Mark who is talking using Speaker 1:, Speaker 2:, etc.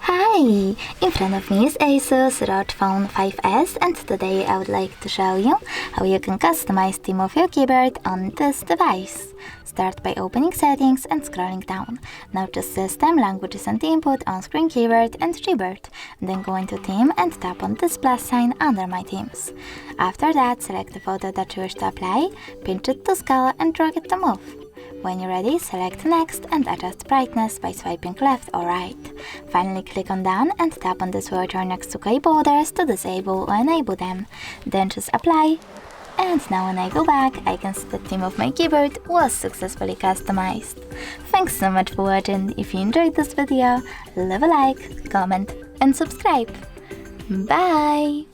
Speaker 1: Hi! In front of me is Asus ROG Phone 5S, and today I would like to show you how you can customize theme of your keyboard on this device. Start by opening settings and scrolling down. Now choose system, languages and input, on-screen keyboard and keyboard. Then go into theme and tap on this plus sign under my themes. After that, select the photo that you wish to apply, pinch it to scale and drag it to move. When you're ready, select Next and adjust brightness by swiping left or right. Finally, click on Done and tap on the switch next to key borders to disable or enable them. Then choose Apply. And now when I go back, I can see the theme of my keyboard was successfully customized. Thanks so much for watching. If you enjoyed this video, leave a like, comment and subscribe. Bye!